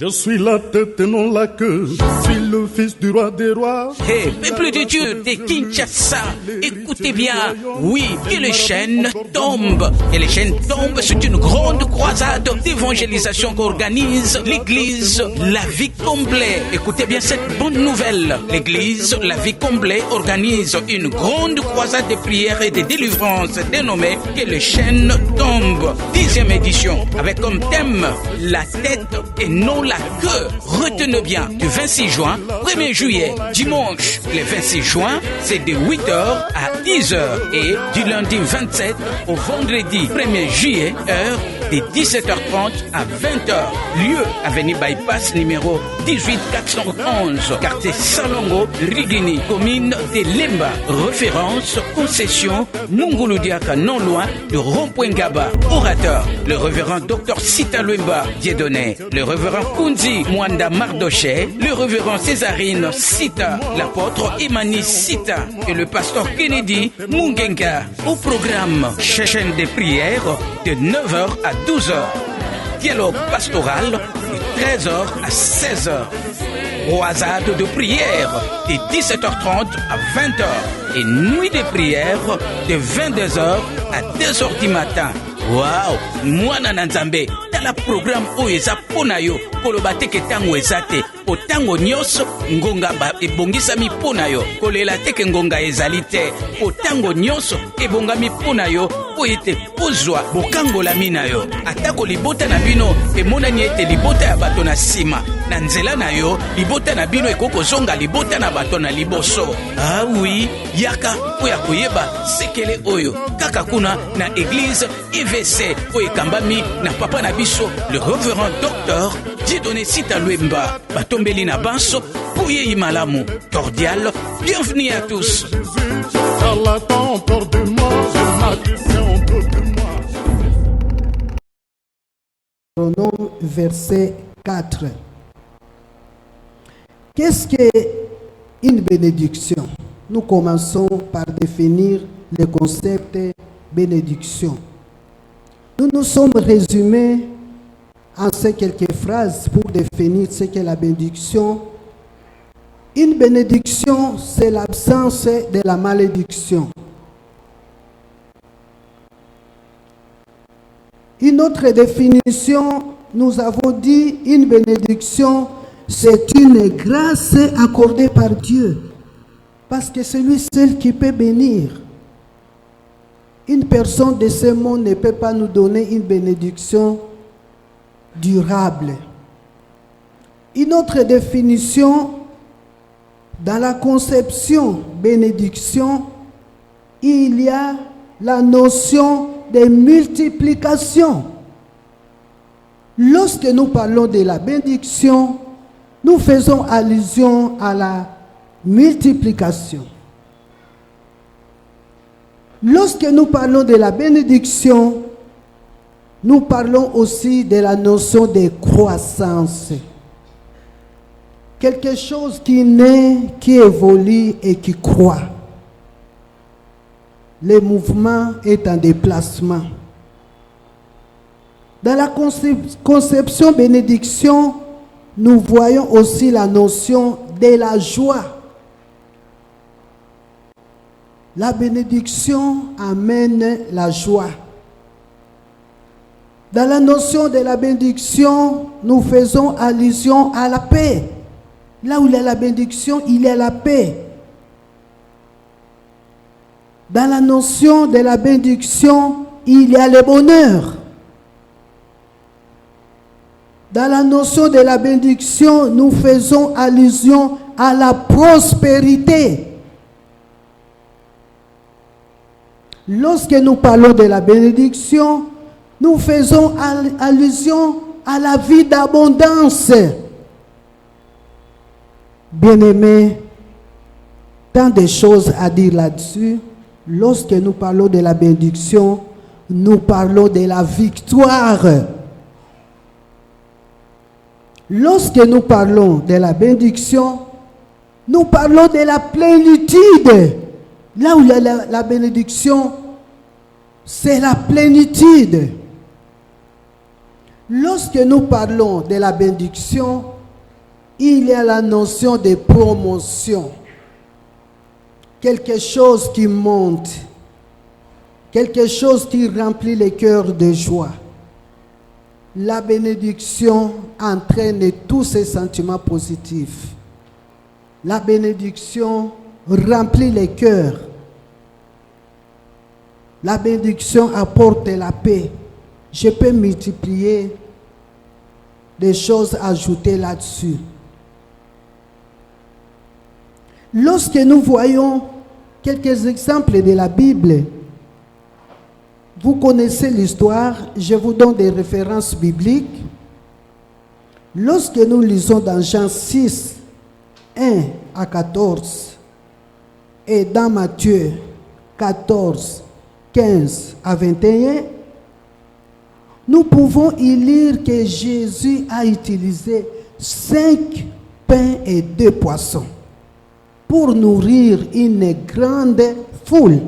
Je suis la tête et non la queue, je suis le fils du roi des rois. Hey, peuple de Dieu de Kinshasa, écoutez bien, oui, que les chaînes tombent. Que les chaînes tombent, c'est une grande croisade d'évangélisation qu'organise l'église La Vie Comblée. Écoutez bien cette bonne nouvelle. L'église La Vie Comblée organise une grande croisade de prières et de délivrance dénommée Que les chaînes tombent. 10e édition, avec comme thème la tête et non la queue. Retenez bien, du 26 juin, 1er juillet, dimanche, le 26 juin, c'est de 8h à 10h et du lundi 27 au vendredi 1er juillet, heure de 17h30 à 20h. Lieu, avenue Bypass numéro 18411, quartier Salongo, Rigini, commune de Lemba. Référence, concession, Munguludiaka, non loin de Rond-Point Gaba. Orateur, le révérend Dr Sita Luemba, Dieudonné, le révérend Kunzi Mwanda Mardoché, le révérend Césarine Sita, l'apôtre Imani Sita et le pasteur Kennedy Mungenga. Au programme, chaîne de prières de 9h à 12h. Dialogue pastoral de 13h à 16h. Croisade de prière de 17h30 à 20h. Et nuit de prière de 22h à 2h du matin. Waouh! Mwana Nanzambe, dans le programme Oeza Ponayo, Kolobate Ketango Ezate, Otango Nyos, Ngonga Ebongisami Ponayo, Kolela Teke Ngonga Ezalite, Otango Nyos, Ebongami Ponayo, Oete Pozwa, Bokango Laminayo, Atako Libota Nabino, Emona Niete Libota ya bato na sima, Nanzela Nayo, Libota Nabino Ekoko Zonga Libota na bato na liboso. Ah oui, Yaka, Oyakoyeba, Sekele Oyo, Kakakuna na église IVC, Oyekambami na papa Nabiso, le révérend docteur Dieudonné Sita Luemba, Batombeli na Banso, Pouye Imalamu, cordial, bienvenue à tous. Deutéronome verset 4. Qu'est-ce qu'une bénédiction? Nous commençons par définir le concept bénédiction. Nous nous sommes résumés en ces quelques phrases pour définir ce qu'est la bénédiction. Une bénédiction, c'est l'absence de la malédiction. Une autre définition, nous avons dit, une bénédiction, c'est une grâce accordée par Dieu. Parce que c'est lui seul qui peut bénir. Une personne de ce monde ne peut pas nous donner une bénédiction durable. Une autre définition, dans la conception bénédiction, il y a la notion de multiplication. Lorsque nous parlons de la bénédiction, nous faisons allusion à la multiplication. Lorsque nous parlons de la bénédiction, nous parlons aussi de la notion de croissance. Quelque chose qui naît, qui évolue et qui croît. Le mouvement est en déplacement. Dans la conception bénédiction, nous voyons aussi la notion de la joie. La bénédiction amène la joie. Dans la notion de la bénédiction, nous faisons allusion à la paix. Là où il y a la bénédiction, il y a la paix. Dans la notion de la bénédiction, il y a le bonheur. Dans la notion de la bénédiction, nous faisons allusion à la prospérité. Lorsque nous parlons de la bénédiction, nous faisons allusion à la vie d'abondance. Bien-aimés, tant de choses à dire là-dessus. Lorsque nous parlons de la bénédiction, nous parlons de la victoire. Lorsque nous parlons de la bénédiction, nous parlons de la plénitude. Là où il y a la bénédiction, c'est la plénitude. Lorsque nous parlons de la bénédiction, il y a la notion de promotion. Quelque chose qui monte, quelque chose qui remplit les cœurs de joie. La bénédiction entraîne tous ces sentiments positifs. La bénédiction remplit les cœurs. La bénédiction apporte la paix. Je peux multiplier des choses ajoutées là-dessus. Lorsque nous voyons quelques exemples de la Bible, vous connaissez l'histoire, je vous donne des références bibliques. Lorsque nous lisons dans Jean 6, 1 à 14, et dans Matthieu 14, 15 à 21, nous pouvons y lire que Jésus a utilisé 5 pains et 2 poissons pour nourrir une grande foule.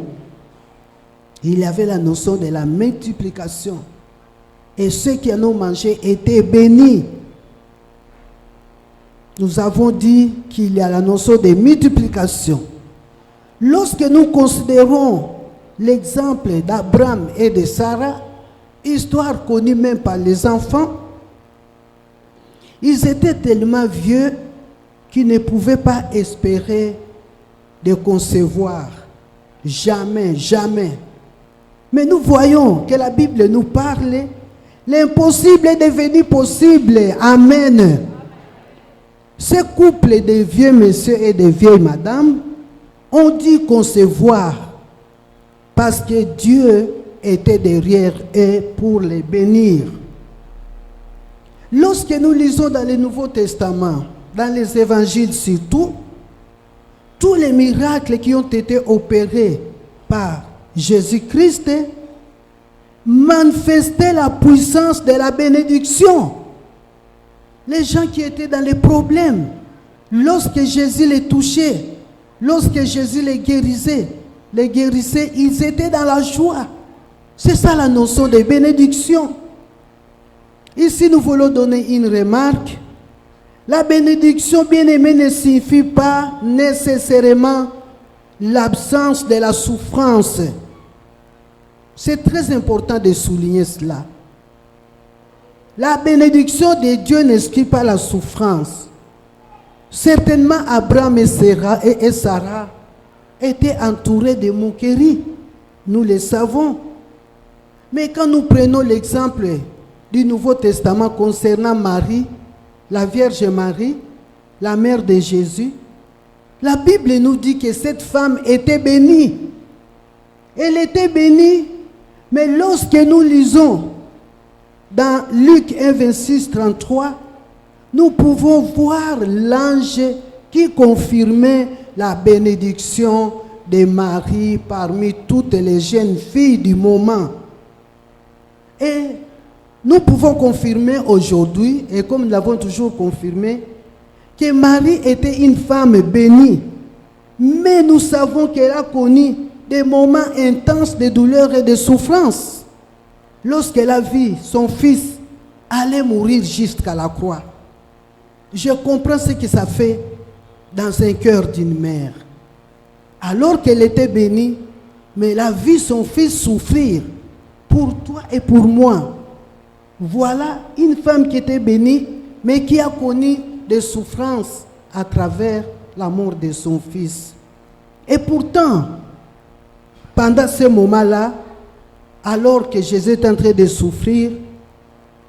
Il y avait la notion de la multiplication. Et ceux qui en ont mangé étaient bénis. Nous avons dit qu'il y a la notion de multiplication. Lorsque nous considérons l'exemple d'Abraham et de Sarah, histoire connue même par les enfants, ils étaient tellement vieux qu'ils ne pouvaient pas espérer de concevoir. Jamais, jamais. Mais nous voyons que la Bible nous parle, l'impossible est devenu possible. Amen. Ce couple de vieux messieurs et de vieilles madames ont dû concevoir parce que Dieu était derrière eux pour les bénir. Lorsque nous lisons dans le Nouveau Testament, dans les évangiles surtout, tous les miracles qui ont été opérés par Jésus-Christ manifestaient la puissance de la bénédiction. Les gens qui étaient dans les problèmes, lorsque Jésus les touchait, lorsque Jésus les guérissait, ils étaient dans la joie. C'est ça la notion de bénédiction. Ici, nous voulons donner une remarque. La bénédiction, bien-aimée, ne signifie pas nécessairement l'absence de la souffrance. C'est très important de souligner cela. La bénédiction de Dieu n'exclut pas la souffrance. Certainement, Abraham et Sarah étaient entourés de moqueries. Nous le savons. Mais quand nous prenons l'exemple du Nouveau Testament concernant Marie, la Vierge Marie, la mère de Jésus, la Bible nous dit que cette femme était bénie. Elle était bénie, mais lorsque nous lisons dans Luc 1, 26, 33, nous pouvons voir l'ange qui confirmait la bénédiction de Marie parmi toutes les jeunes filles du moment. Et nous pouvons confirmer aujourd'hui, et comme nous l'avons toujours confirmé, que Marie était une femme bénie. Mais nous savons qu'elle a connu des moments intenses de douleur et de souffrance. Lorsqu'elle a vu son fils aller mourir jusqu'à la croix. Je comprends ce que ça fait dans un cœur d'une mère. Alors qu'elle était bénie, mais elle a vu son fils souffrir pour toi et pour moi. Voilà une femme qui était bénie, mais qui a connu des souffrances à travers la mort de son fils. Et pourtant, pendant ce moment-là, alors que Jésus est en train de souffrir,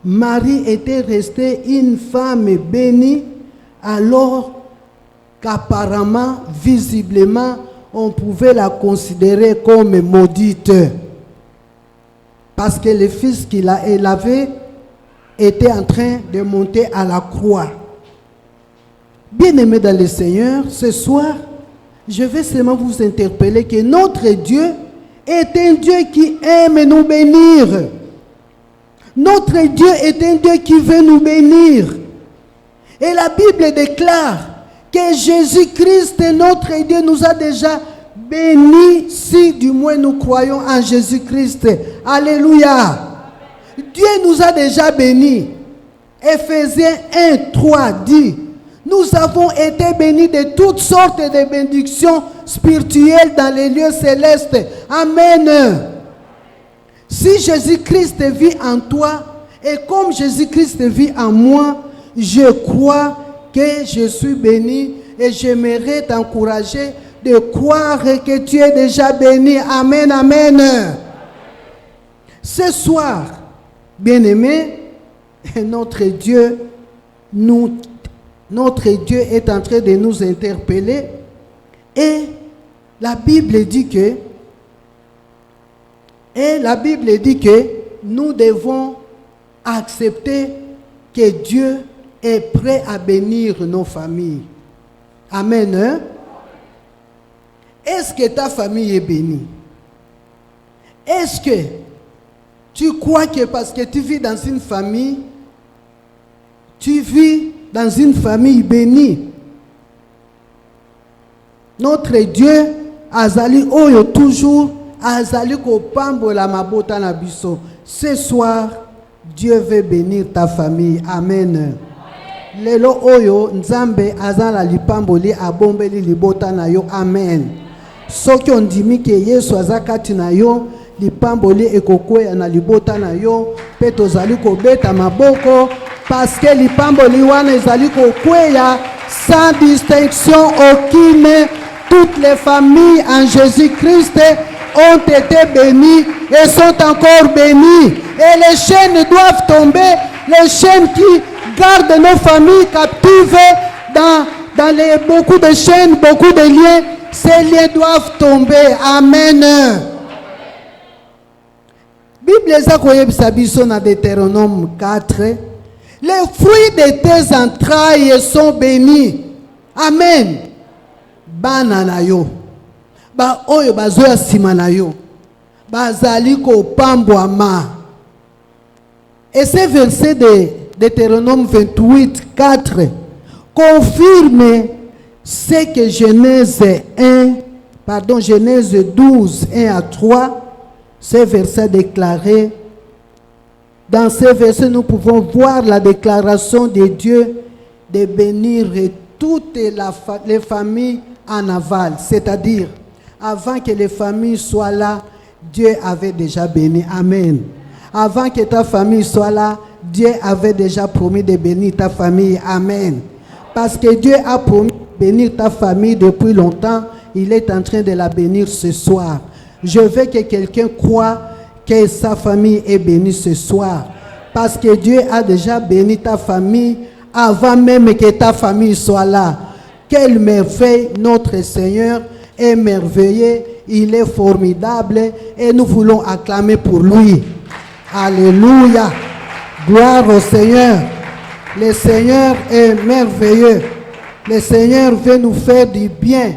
Marie était restée une femme bénie, alors qu'apparemment, visiblement, on pouvait la considérer comme maudite. Parce que le fils qu'il avait était en train de monter à la croix. Bien-aimés dans le Seigneur, ce soir, je vais seulement vous interpeller que notre Dieu est un Dieu qui aime nous bénir. Notre Dieu est un Dieu qui veut nous bénir. Et la Bible déclare que Jésus-Christ, notre Dieu, nous a déjà bénis si du moins nous croyons en Jésus-Christ. Alléluia. Dieu nous a déjà bénis. Éphésiens 1, 3 dit, nous avons été bénis de toutes sortes de bénédictions spirituelles dans les lieux célestes. Amen. Si Jésus-Christ vit en toi, et comme Jésus-Christ vit en moi, je crois que je suis béni et j'aimerais t'encourager de croire que tu es déjà béni. Amen, amen. Ce soir, bien-aimés, notre Dieu est en train de nous interpeller et la Bible dit que nous devons accepter que Dieu est prêt à bénir nos familles. Amen. Hein? Est-ce que ta famille est bénie? Est-ce que tu crois que parce que tu vis dans une famille, tu vis dans une famille bénie? Notre Dieu azali oyo toujours azali ko pambola mabota na biso. Ce soir, Dieu veut bénir ta famille. Amen. Lelo oyo nzambe azala lipamboli abombeli libota na yo. Amen. Soki ondimi ke Yesu azakati na yo, lipamboli ekokwea na libota na yo, pe tozali kobeta maboko parce que lipamboli wana ezali kokwea sans distinction aucune. Toutes les familles en Jésus-Christ ont été bénies et sont encore bénies. Et les chaînes doivent tomber, les chaînes qui gardent nos familles captives dans beaucoup de chaînes, beaucoup de liens. Ces liens doivent tomber. Amen. Bible est biso na Deutéronome 4. Les fruits de tes entrailles sont bénis. Amen. Bana na yo. Ba oyo bazoya sima na yo. Bazali ko pambwama. Et ce verset de Deutéronome 28, 4 confirme ce que Genèse 12, 1 à 3, ce verset déclaré. Dans ce verset, nous pouvons voir la déclaration de Dieu de bénir toutes les familles en aval. C'est-à-dire, avant que les familles soient là, Dieu avait déjà béni. Amen. Avant que ta famille soit là, Dieu avait déjà promis de bénir ta famille. Amen. Parce que Dieu a promis de bénir ta famille depuis longtemps, il est en train de la bénir ce soir. Je veux que quelqu'un croie que sa famille est bénie ce soir. Parce que Dieu a déjà béni ta famille avant même que ta famille soit là. Quelle merveille, notre Seigneur est merveilleux, il est formidable et nous voulons acclamer pour lui. Alléluia. Gloire au Seigneur. Le Seigneur est merveilleux. Le Seigneur veut nous faire du bien.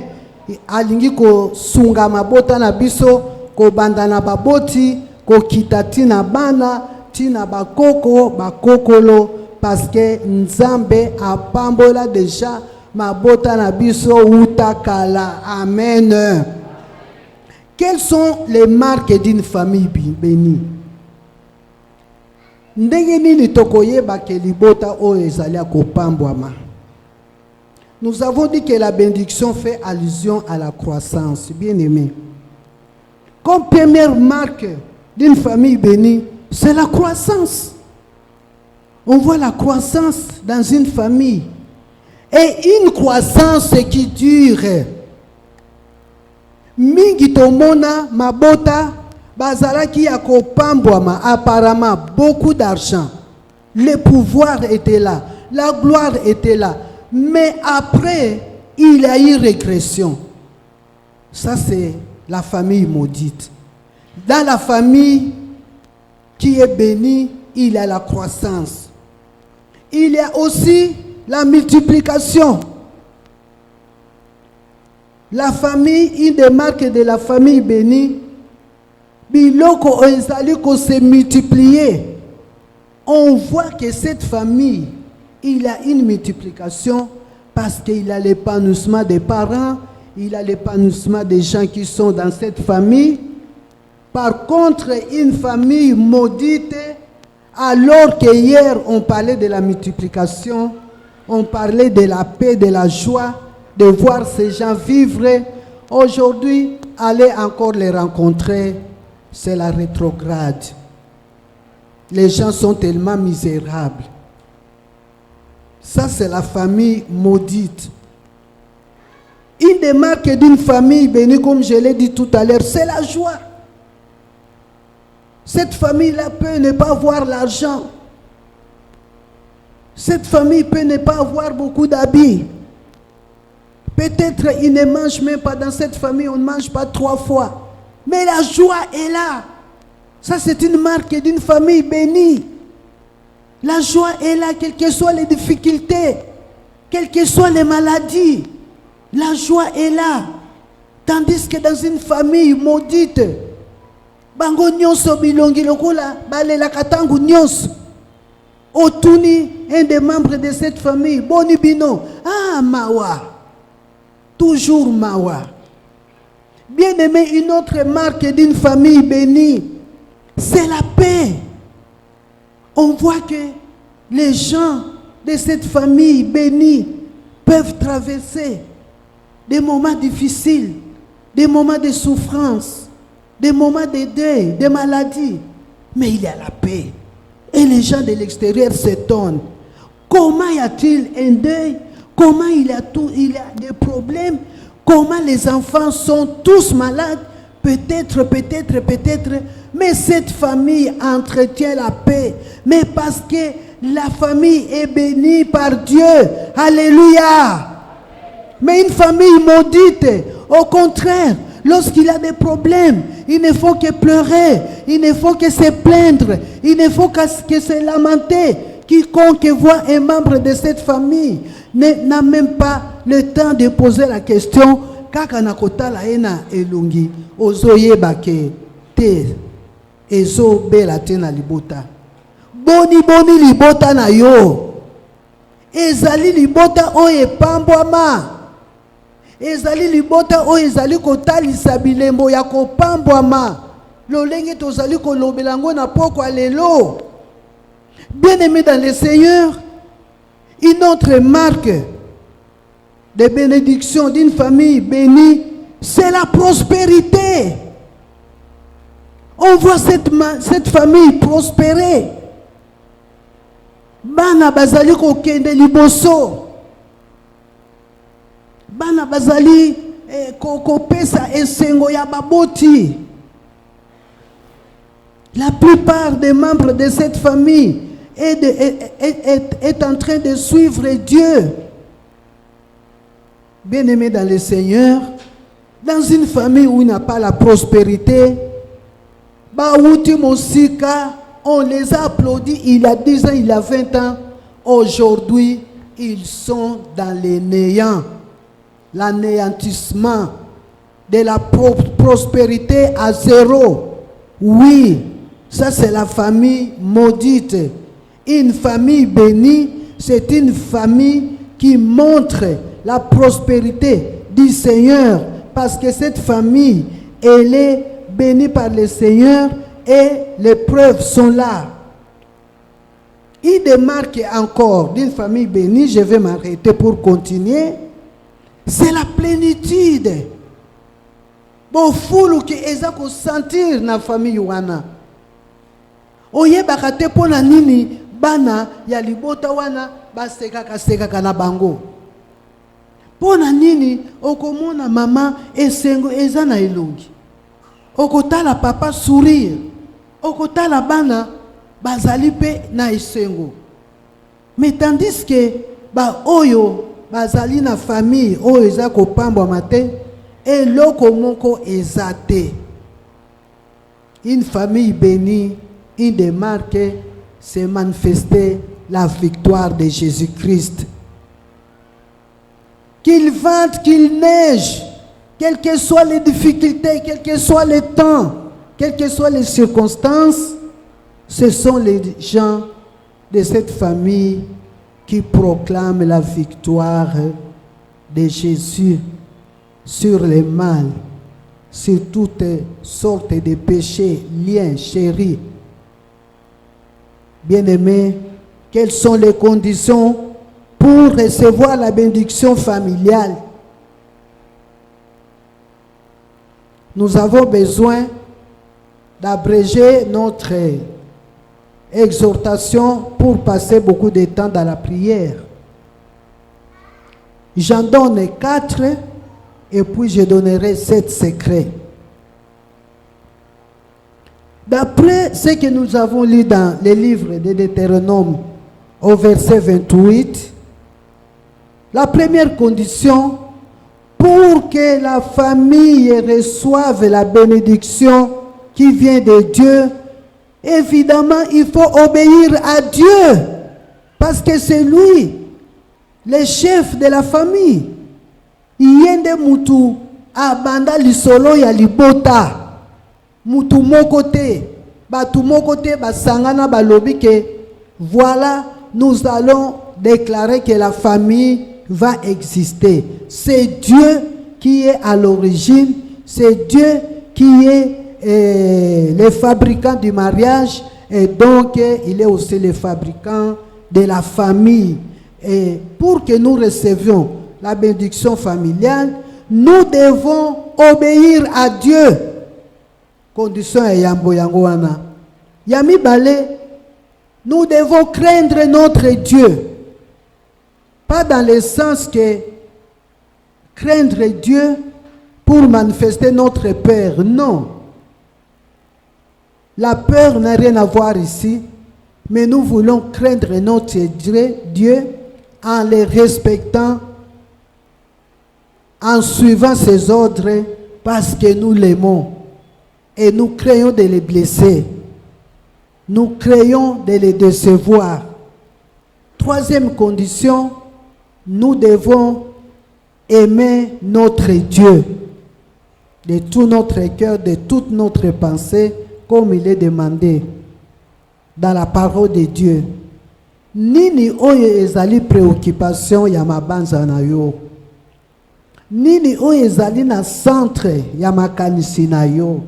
Alingi ko sunga mabota na biso, ko bandana baboti, ko kitati na bana, tina bakoko, bakokolo, parce que Nzambe a pambola déjà mabota na biso utakala. Amen. Quelles sont les marques d'une famille bénie? Nous avons dit que la bénédiction fait allusion à la croissance. Bien aimé. Comme première marque d'une famille bénie, c'est la croissance. On voit la croissance dans une famille. Et une croissance qui dure. Mingi tomona mabota bazalaki ya kopambwama, apparemment beaucoup d'argent. Le pouvoir était là, la gloire était là. Mais après, il y a eu régression. Ça, c'est la famille maudite. Dans la famille qui est bénie, il y a la croissance. Il y a aussi la multiplication. La famille, une des marques de la famille bénie, biloko ezali ko se multiplier. On voit que cette famille, il y a une multiplication parce qu'il y a l'épanouissement des parents, il y a l'épanouissement des gens qui sont dans cette famille. Par contre, une famille maudite, Alors que hier, on parlait de la multiplication, on parlait de la paix, de la joie, de voir ces gens vivre. Aujourd'hui, aller encore les rencontrer, c'est la rétrograde. Les gens sont tellement misérables. Ça, c'est la famille maudite. Une des marques d'une famille bénie, comme je l'ai dit tout à l'heure, c'est la joie. Cette famille-là peut ne pas avoir l'argent. Cette famille peut ne pas avoir beaucoup d'habits. Peut-être ils ne mangent même pas dans cette famille, on ne mange pas 3 fois. Mais la joie est là. Ça, c'est une marque d'une famille bénie. La joie est là, quelles que soient les difficultés, quelles que soient les maladies. La joie est là. Tandis que dans une famille maudite, bango nyonso bilongi lokola balela katangu nyonso. Otuni, un des membres de cette famille, boni bino, ah mawa. Toujours mawa. Bien aimé, une autre marque d'une famille bénie, c'est la paix. On voit que les gens de cette famille bénie peuvent traverser des moments difficiles, des moments de souffrance, des moments de deuil, des maladies. Mais il y a la paix. Et les gens de l'extérieur s'étonnent. Comment y a-t-il un deuil? Comment il y a des problèmes? Comment les enfants sont tous malades? Peut-être. Mais cette famille entretient la paix. Mais parce que la famille est bénie par Dieu. Alléluia. Mais une famille maudite, au contraire, lorsqu'il a des problèmes, il ne faut que pleurer, il ne faut que se plaindre, il ne faut que se lamenter. Quiconque voit un membre de cette famille n'a même pas le temps de poser la question. Kaka nakotala ena elungi ozoye bake te ezo bela te na libota boni libota na yo ezali libota oyo epambwama ezali libota oyo ezali kotalisa bilembo ya kopambwama lolenge tozali kolobela ngo na poko alelo. Bien-aimés dans le Seigneur, une autre marque de bénédiction d'une famille bénie, c'est la prospérité. On voit cette famille prospérer. Bana bazali kokende liboso. Bana bazali kopesa esengo ya baboti. La plupart des membres de cette famille est en train de suivre Dieu. Bien-aimés dans le Seigneur, dans une famille où il n'y a pas la prospérité, on les a applaudis il y a 10 ans, il y a 20 ans. Aujourd'hui, ils sont dans les néants, l'anéantissement de la prospérité à zéro. Oui, ça c'est la famille maudite. Une famille bénie, c'est une famille qui montre la prospérité du Seigneur, parce que cette famille, elle est bénie par le Seigneur et les preuves sont là. Il démarque encore d'une famille bénie, je vais m'arrêter pour continuer, c'est la plénitude. Bon, foulou qui est à sentir na famille wana. Oye bakate pona nini bana ya libota wana baseka na bango. Pona nini okomona mama esengo eza na elongi. Okotala papa sourire. Okotala bana bazali pe na esengo. Mais tandis que ba oyo bazali na famille oyo eza kopambwa mate et loko moko ezate. Une famille bénie, une des marques, c'est manifester la victoire de Jésus-Christ. Qu'il vente, qu'il neige, quelles que soient les difficultés, quel que soit le temps, quelles que soient les circonstances, ce sont les gens de cette famille qui proclament la victoire de Jésus sur le mal, sur toutes sortes de péchés, liens, chéris. Bien-aimés, quelles sont les conditions pour recevoir la bénédiction familiale? Nous avons besoin d'abréger notre exhortation pour passer beaucoup de temps dans la prière. J'en donne 4 et puis je donnerai 7 secrets. D'après ce que nous avons lu dans les livres de Deutéronome au verset 28, la première condition pour que la famille reçoive la bénédiction qui vient de Dieu, évidemment, il faut obéir à Dieu parce que c'est lui, le chef de la famille. Yende mutu abanda lisolo ya libota. Mutu mokote, batu mokote basangana balobi que voilà, nous allons déclarer que la famille va exister. C'est Dieu qui est à l'origine, c'est Dieu qui est le fabricant du mariage et donc il est aussi le fabricant de la famille. Et pour que nous recevions la bénédiction familiale, nous devons obéir à Dieu. Condition est yambo yango wana. Yami bale, nous devons craindre notre Dieu. Pas dans le sens que craindre Dieu pour manifester notre peur. Non. La peur n'a rien à voir ici. Mais nous voulons craindre notre Dieu en le respectant, en suivant ses ordres, parce que nous l'aimons. Et nous craignons de les blesser. Nous craignons de les décevoir. Troisième condition, nous devons aimer notre Dieu de tout notre cœur, de toute notre pensée, comme il est demandé dans la parole de Dieu. Nini oyo ezali préoccupation ya mabanza na yo. Nini oyo ezali na centre ya makanisi na yo.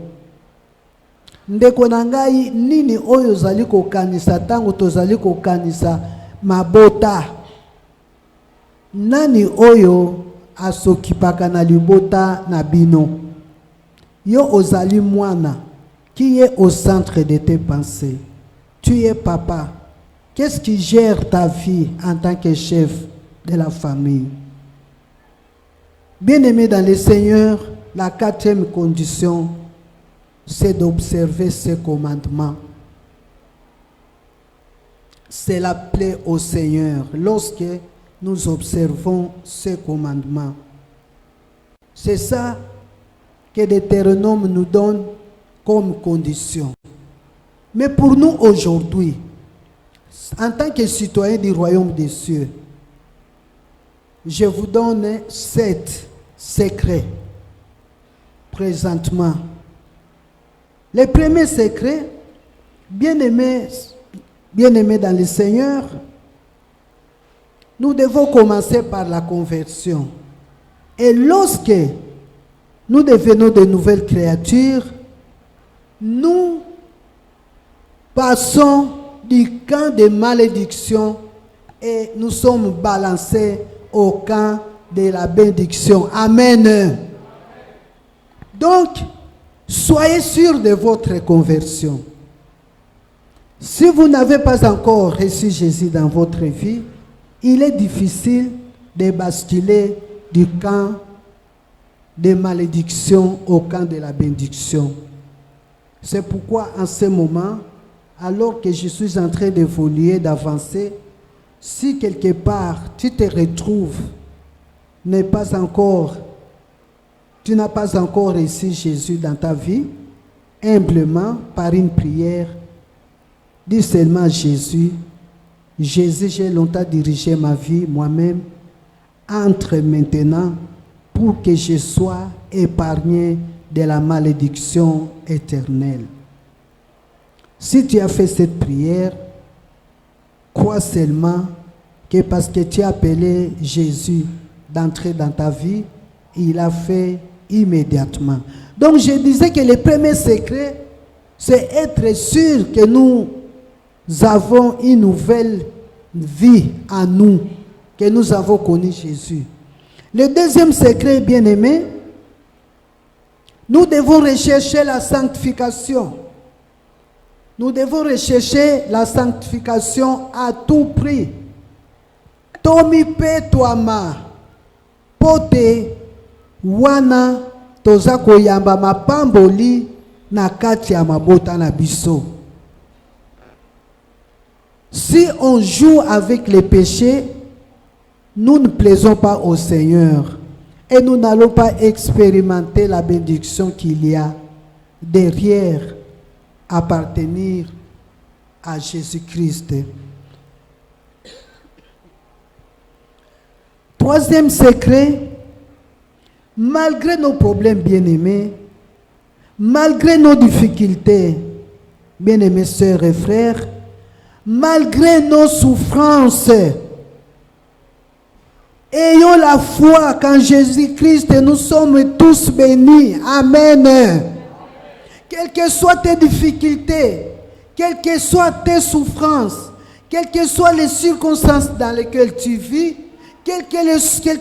Ndeko na ngai, nini oyo zali kokanisa tango tozali kokanisa mabota. Nani oyo asokipaka na libota na bino. Yo ozali mwana qui est au centre de tes pensées. Tu es papa. Qu'est-ce qui gère ta vie en tant que chef de la famille? Bien-aimé dans le Seigneur, la quatrième condition, c'est d'observer ses commandements. Cela plaît au Seigneur lorsque nous observons ses commandements. C'est ça que Deutéronome nous donne comme condition. Mais pour nous aujourd'hui, en tant que citoyens du royaume des cieux, je vous donne 7 secrets présentement. Le premier secret, bien-aimés dans le Seigneur, nous devons commencer par la conversion. Et lorsque nous devenons de nouvelles créatures, nous passons du camp de malédiction et nous sommes balancés au camp de la bénédiction. Amen. Donc, soyez sûrs de votre conversion. Si vous n'avez pas encore reçu Jésus dans votre vie, il est difficile de basculer du camp de malédiction au camp de la bénédiction. C'est pourquoi en ce moment, alors que je suis en train d'évoluer, d'avancer, si quelque part tu te retrouves, tu n'as pas encore reçu Jésus dans ta vie, humblement, par une prière, dis seulement Jésus, j'ai longtemps dirigé ma vie moi-même, entre maintenant pour que je sois épargné de la malédiction éternelle. Si tu as fait cette prière, crois seulement que parce que tu as appelé Jésus d'entrer dans ta vie, il a fait immédiatement. Donc je disais que le premier secret, c'est être sûr que nous avons une nouvelle vie en nous, que nous avons connu Jésus. Le deuxième secret, bien-aimé, nous devons rechercher la sanctification. Nous devons rechercher la sanctification à tout prix. Tomi pe toama pote wana toza koyamba mapamboli na kati ya mabota na biso. Si on joue avec les péchés, nous ne plaisons pas au Seigneur et nous n'allons pas expérimenter la bénédiction qu'il y a derrière appartenir à Jésus-Christ. Troisième secret, malgré nos problèmes bien-aimés, malgré nos difficultés, bien-aimés sœurs et frères, malgré nos souffrances, ayons la foi qu'en Jésus-Christ nous sommes tous bénis. Amen. Quelles que soient tes difficultés, quelles que soient tes souffrances, quelles que soient les circonstances dans lesquelles tu vis, quel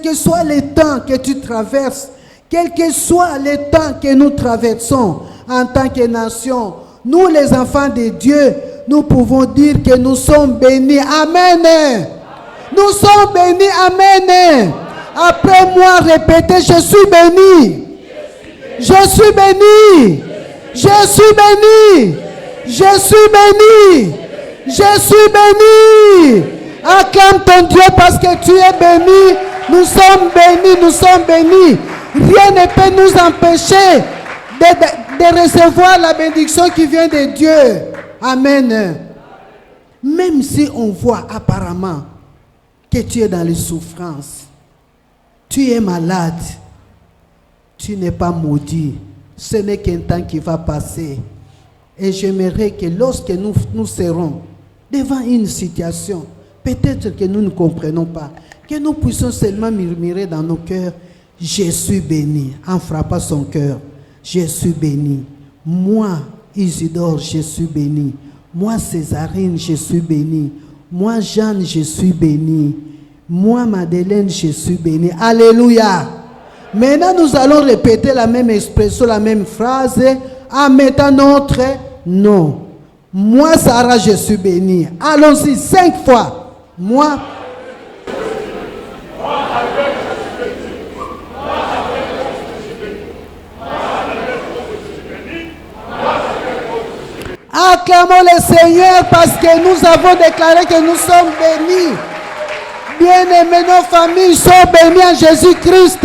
que soit le temps que tu traverses, quel que soit le temps que nous traversons en tant que nation, nous les enfants de Dieu, nous pouvons dire que nous sommes bénis. Amen. Nous sommes bénis. Amen. Après moi, répétez, je suis béni. Je suis béni. Je suis béni. Je suis béni. Je suis béni. Acclame ton Dieu parce que tu es béni. Nous sommes bénis. Nous sommes bénis. Rien ne peut nous empêcher de recevoir la bénédiction qui vient de Dieu. Amen. Même si on voit apparemment que tu es dans les souffrances, tu es malade, tu n'es pas maudit. Ce n'est qu'un temps qui va passer. Et j'aimerais que lorsque nous serons devant une situation, peut-être que nous ne comprenons pas, que nous puissions seulement murmurer dans nos cœurs, je suis béni, en frappant son cœur, je suis béni. Moi, Isidore, je suis béni. Moi, Césarine, je suis béni. Moi, Jeanne, je suis béni. Moi, Madeleine, je suis béni. Alléluia. Maintenant, nous allons répéter la même expression, la même phrase, en mettant notre nom. Moi, Sarah, je suis béni. Allons-y, 5 fois. Moi. Acclamons le Seigneur parce que nous avons déclaré que nous sommes bénis. Bien-aimés, nos familles sont bénies en Jésus-Christ.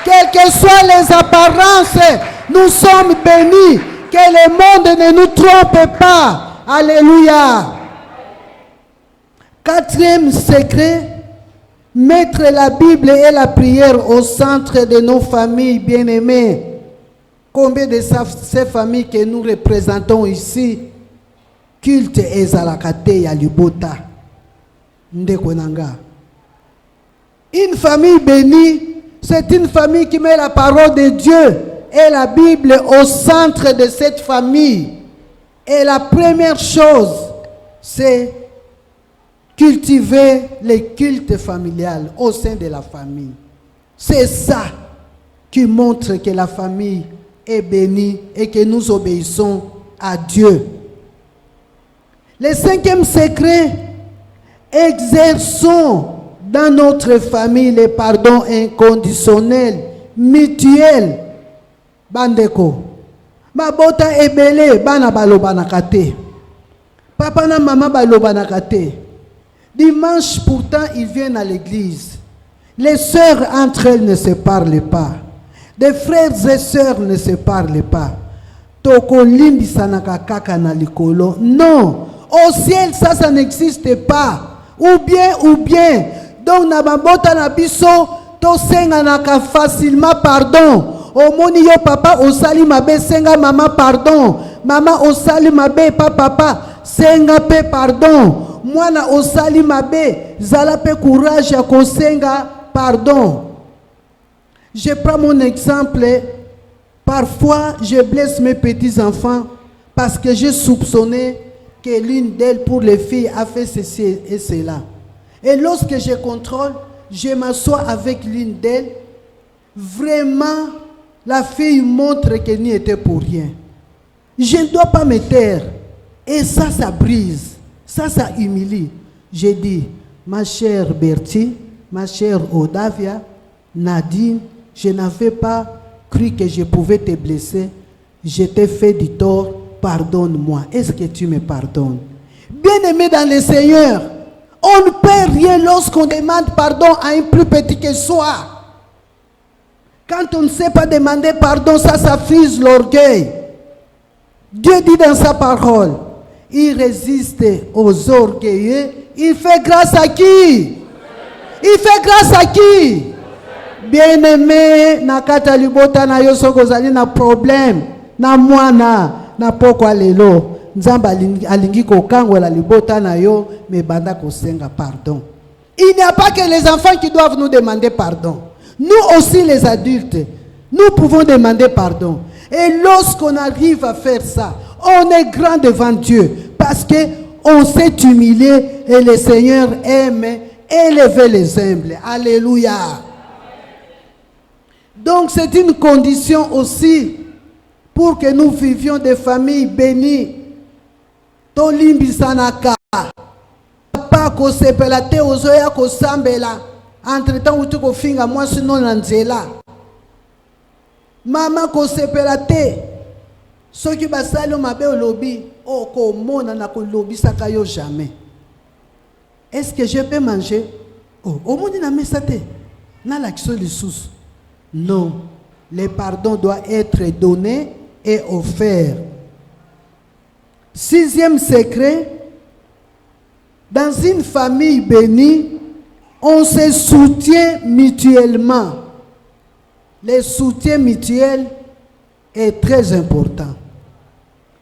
Quelles que soient les apparences, nous sommes bénis. Que le monde ne nous trompe pas. Alléluia. Quatrième secret, mettre la Bible et la prière au centre de nos familles bien-aimées. Combien de ces familles que nous représentons ici, culte ezalakate ya libota, ndekonanga. Une famille bénie, c'est une famille qui met la parole de Dieu et la Bible au centre de cette famille. Et la première chose, c'est cultiver le culte familial au sein de la famille. C'est ça qui montre que la famille est bénie et que nous obéissons à Dieu. Le cinquième secret, exerçons dans notre famille le pardon inconditionnel, mutuel. Bandeko, mabota ebele bana baloba nakate. Papa na maman baloba nakate. Dimanche pourtant ils viennent à l'église. Les sœurs entre elles ne se parlent pas. Des frères et sœurs ne se parlent pas. Toko limbi sanaka kaka na likolo. Non, au ciel ça n'existe pas. Ou bien. Donc na mabota na biso to senga naka facilement pardon. O moni yo papa osali mabe senga maman pardon. Maman osali mabe papa senga pe pardon. Mwana osali mabe zala pe courage ya kosenga pardon. Je prends mon exemple. Parfois, je blesse mes petits-enfants parce que j'ai soupçonné que l'une d'elles, pour les filles, a fait ceci et cela. Et lorsque je contrôle, je m'assois avec l'une d'elles. Vraiment, la fille montre qu'elle n'y était pour rien. Je ne dois pas me taire. Et ça brise. Ça humilie. J'ai dit, ma chère Bertie, ma chère Odavia, Nadine, je n'avais pas cru que je pouvais te blesser. Je t'ai fait du tort. Pardonne-moi. Est-ce que tu me pardonnes? Bien-aimé dans le Seigneur, on ne perd rien lorsqu'on demande pardon à un plus petit que soi. Quand on ne sait pas demander pardon, ça frise l'orgueil. Dieu dit dans sa parole, il résiste aux orgueilleux. Il fait grâce à qui? Il fait grâce à qui? Bien-aimé, nakata libota na yo soko zali na problème, na mwana, na poko lelo. Nzamba alingi kokangwela libota na yo, me banda kosenga pardon. Il n'y a pas que les enfants qui doivent nous demander pardon. Nous aussi les adultes, nous pouvons demander pardon. Et lorsqu'on arrive à faire ça, on est grand devant Dieu. Parce qu'on s'est humilié et le Seigneur aime élever les humbles. Alléluia. Donc c'est une condition aussi pour que nous vivions des familles bénies. Tolimbi sanaka. Papa ko sepela te ozoya ko sambela. Entre-temps utu ko finga moi sinon nanzela. Mama ko sepela te. Soki basalo mabe olobi o ko mona na ko lobi sakayo jamais. Est-ce que je peux manger? Oh, au monde na mesate. Na l'action de sous. Non, le pardon doit être donné et offert. Sixième secret, dans une famille bénie, on se soutient mutuellement. Le soutien mutuel est très important.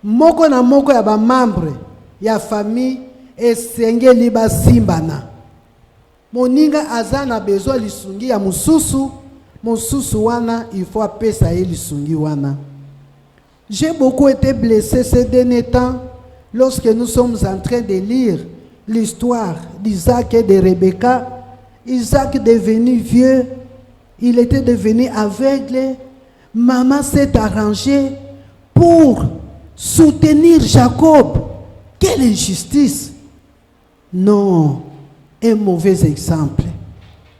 Moko na moko ya ba membre ya famille esengeli ba simbana. Moninga azana besoin lisungi ya mususu. Mosusu wana, il faut appeler ça lisungi wana. J'ai beaucoup été blessé ces derniers temps lorsque nous sommes en train de lire l'histoire d'Isaac et de Rebecca. Isaac est devenu vieux, il était devenu aveugle. Maman s'est arrangée pour soutenir Jacob. Quelle injustice! Non, un mauvais exemple.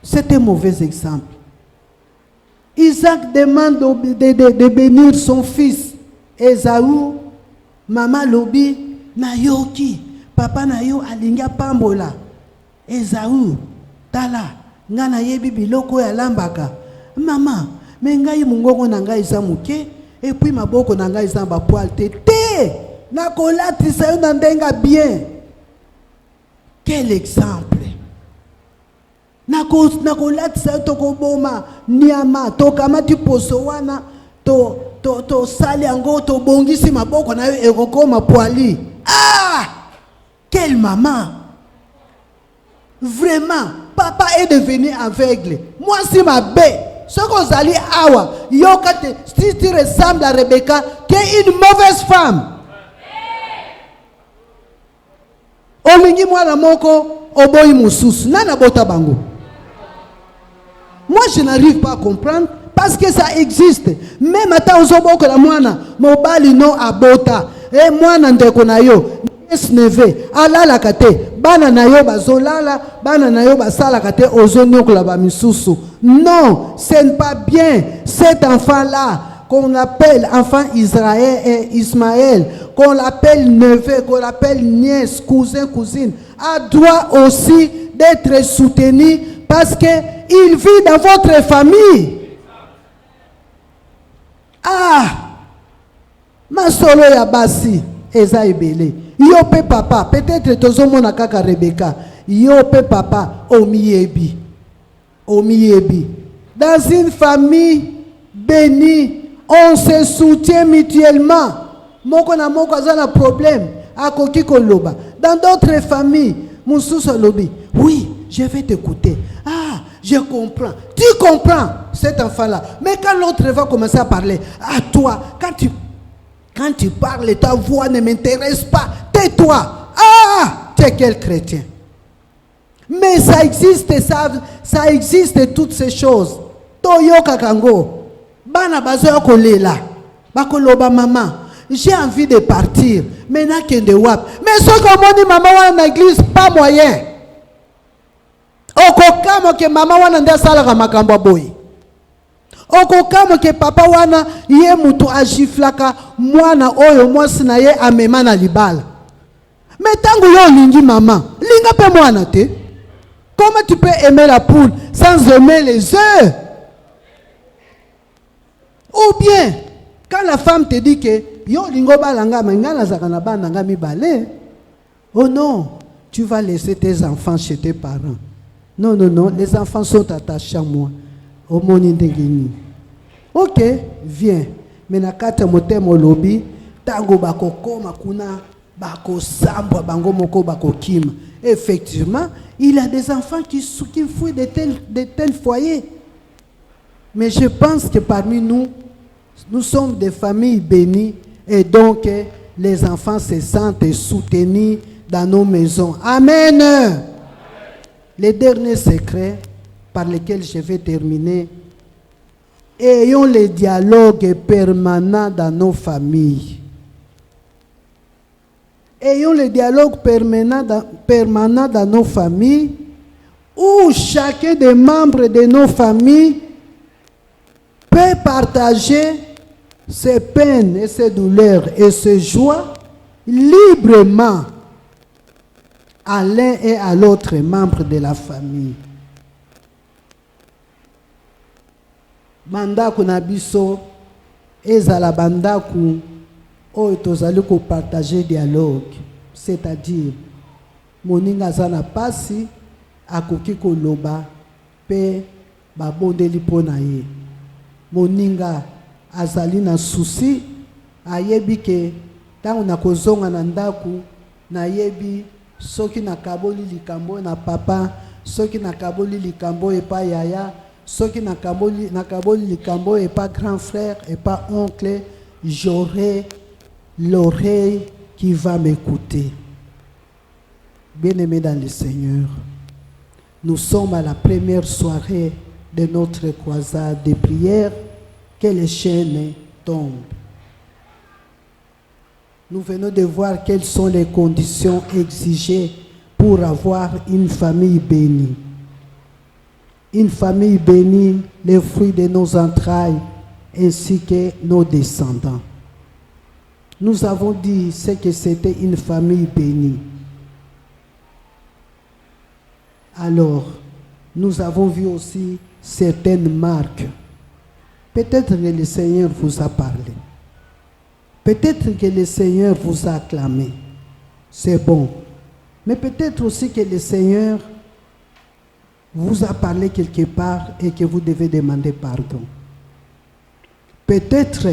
C'est un mauvais exemple. Isaac demande de bénir son fils Esaü. Maman lobi na yoki. Papa na yo alinga pambola. Esaü tala ngana yebi biloko ya lambaka. Maman, me ngai mungongo na ngai za muke et puis maboko na ngai za ba poil te. Na kolati sa yo na ndenga bien. Quel exemple! Nakolati sa toko boma niama to kama ti poso wana to sali ango to bongisi maboko na yo ekokoma poali. Ah! Quelle maman! Vraiment, papa est devenu aveugle. Moi si ma bé, ce qu'on zali awa, yokate, si tu ressembles à Rebecca, qui est une mauvaise femme. Olingi mwana moko oboyi mususu nana bota bango. Moi je n'arrive pas à comprendre parce que ça existe. Même ata ozoboko la mwana mobali no abota. E mwana ndeko na yo esneve alala kate bana na yo bazolala bana na yo basala kate ozonyokola ba misusu. Non, ce n'est pas bien. Cet enfant là qu'on appelle enfant Israël et Ismaël, qu'on l'appelle neveu, qu'on l'appelle nièce, cousin, cousine, a droit aussi d'être soutenu parce qu'il vit dans votre famille. Ah! Ma solo ya basi, eza ebele. Yo pe papa, peut-être tozomo na kaka Rebecca. Yo pe papa, omiebi. Omiebi. Dans une famille bénie, on se soutient mutuellement. Moko na moko azana problème. Akoki koloba. Dans d'autres familles, mususu lobi. Oui, je vais t'écouter. Ah, je comprends. Tu comprends cet enfant-là. Mais quand l'autre va commencer à parler, à toi, quand tu parles, ta voix ne m'intéresse pas. Tais-toi. Ah, tu es quel chrétien? Mais ça existe, ça existe toutes ces choses. Toyo kakango, bana bazo kolela, bakoloba maman, j'ai envie de partir. Maintenant kende wap. Mais ce qu'on dit maman wana église pas moyen. Okokamo ke maman wana nda sala makambo boy. Okokamo ke papa wana ye mutu ajiflaka mwana oyo mwasi na ye amema na libala. Mais tango yo lingi maman, linga pe mwana te. Comment tu peux aimer la poule sans aimer les œufs? Ou bien, quand la femme te dit que yo lingo balanga mangana zakana bananga mi balé, oh non, tu vas laisser tes enfants chez tes parents. Non, non, non, les enfants sont attachés à moi. Au monindengini. Ok, viens. Mais na kata motemo lobby, tango bako koma kuna bako sambwa bango moko bako kima. Effectivement, il y a des enfants qui fuient de tels foyers. Mais je pense que parmi nous, nous sommes des familles bénies et donc les enfants se sentent soutenus dans nos maisons. Amen. Les derniers secrets par lesquels je vais terminer. Ayons les dialogues permanents dans nos familles. Ayons le dialogue permanent dans nos familles, où chacun des membres de nos familles peut partager ses peines et ses douleurs et ses joies librement à l'un et à l'autre membre de la famille. Mandaku na biso ezala bandaku oyo tozali ko partager dialogue, c'est-à-dire moninga zana pasi akoki koloba pe babondeli pona ye. Moninga azali na souci ayebi ke tango na kozonga na ndaku na yebi soki na kaboli likambo na papa, soki na kaboli likambo epa yaya, soki na kaboli likambo epa grand frère epa oncle, j'aurai l'oreille qui va m'écouter. Bien-aimés dans le Seigneur, nous sommes à la première soirée de notre croisade de prière, que les chaînes tombent. Nous venons de voir quelles sont les conditions exigées pour avoir une famille bénie. Une famille bénie, les fruits de nos entrailles, ainsi que nos descendants. Nous avons dit ce que c'était une famille bénie. Alors, nous avons vu aussi certaines marques. Peut-être que le Seigneur vous a parlé. Peut-être que le Seigneur vous a acclamé. C'est bon. Mais peut-être aussi que le Seigneur vous a parlé quelque part et que vous devez demander pardon. Peut-être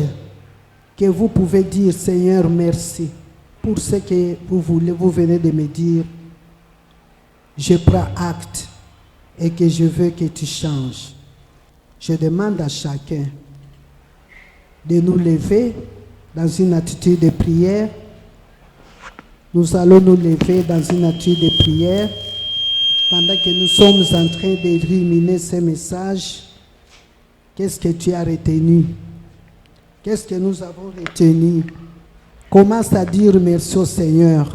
que vous pouvez dire, Seigneur, merci pour ce que vous venez de me dire. Je prends acte et que je veux que tu changes. Je demande à chacun de nous lever dans une attitude de prière. Nous allons nous lever dans une attitude de prière pendant que nous sommes en train de ruminer ces messages. Qu'est-ce que tu as retenu? Qu'est-ce que nous avons retenu? Commence à dire merci au Seigneur.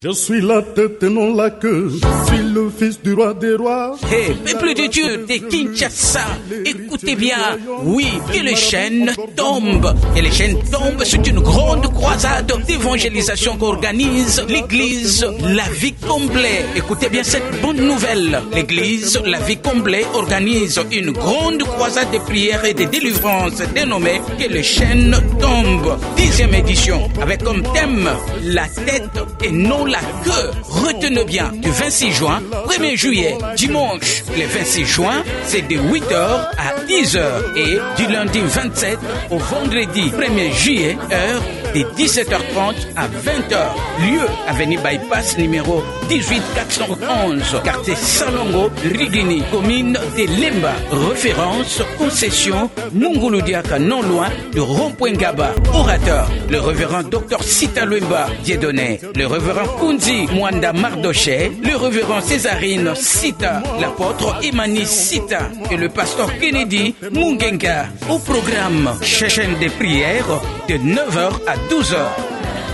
Je suis la tête et non la queue, je suis le fils du roi des rois. Hey, peuple de Dieu de Kinshasa, écoutez bien, oui, que les chaînes tombent. Et les chaînes tombent, c'est une grande croisade d'évangélisation qu'organise l'église La Vie Comblée. Écoutez bien cette bonne nouvelle. L'église La Vie Comblée organise une grande croisade de prières et de délivrance dénommée Que les chaînes tombent. 10e édition, avec comme thème la tête et non la queue. Retenez bien, du 26 juin, 1er juillet, dimanche, le 26 juin, c'est de 8h à 10h et du lundi 27 au vendredi 1er juillet, heure de 17h30 à 20h. Lieu avenue Bypass numéro 18411, quartier Salongo, Rigini, commune de Lemba. Référence, concession, Munguludiaka, non loin de Rond-Point Gaba. Orateur, le révérend Dr Sita Lwemba Dieudonné, le révérend Kunzi Mwanda Mardoché, le révérend Césarine Sita, l'apôtre Emani Sita et le pasteur Kennedy Mungenga. Au programme, chaîne de prières de 9h à 12h.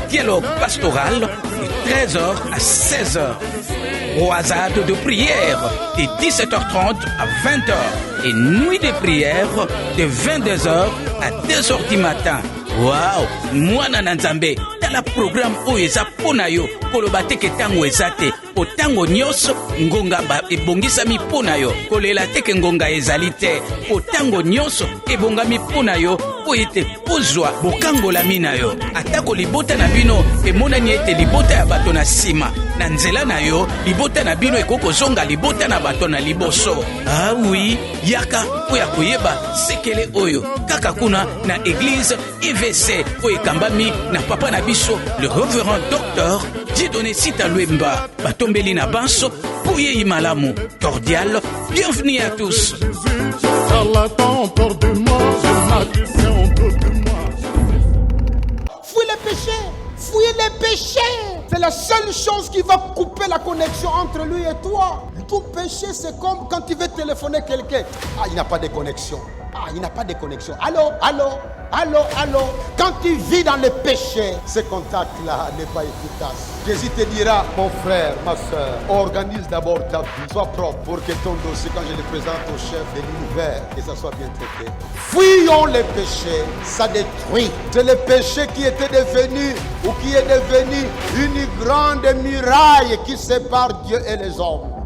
Dialogue pastoral de 13h à 16h. Croisade de prière de 17h30 à 20h. Et nuit de prière de 22h à 2h du matin. Wow, mwana na nzambe tala programme oyo eza pona yo koloba teke tango ezate po tango nyonso ngonga ba ebongisami pona yo kolela teke ngonga ezali te po tango nyonso ebongami pona yo po ete ozwa bokangola mina yo atako libota na bino emonani ete libota ya bato na sima na nzela na yo libota na bino ekokozonga libota na bato na liboso. Ah oui, yaka oya koyeba sekele oyo kaka kuna na église IVC oyo ekambami na papa na biso le révérend docteur Dieudonné Sita Lwemba batombeli na banso pouye imalamu cordial. Bienvenue à tous. Fouille les péchés, fouillez les péchés. C'est la seule chose qui va couper la connexion entre lui et toi. Tout péché, c'est comme quand tu veux téléphoner quelqu'un. Ah, il n'a pas de connexion. Ah, il n'a pas de connexion. Allô, allô, allô, allô. Quand tu vis dans le péché, ce contact-là n'est pas efficace. Jésus te dira, mon frère, ma soeur, organise d'abord ta vie. Sois propre pour que ton dossier, quand je le présente au chef de l'univers, que ça soit bien traité. Fuyons les péchés, ça détruit. C'est le péché qui était devenu, ou qui est devenu une grande muraille qui sépare Dieu et les hommes.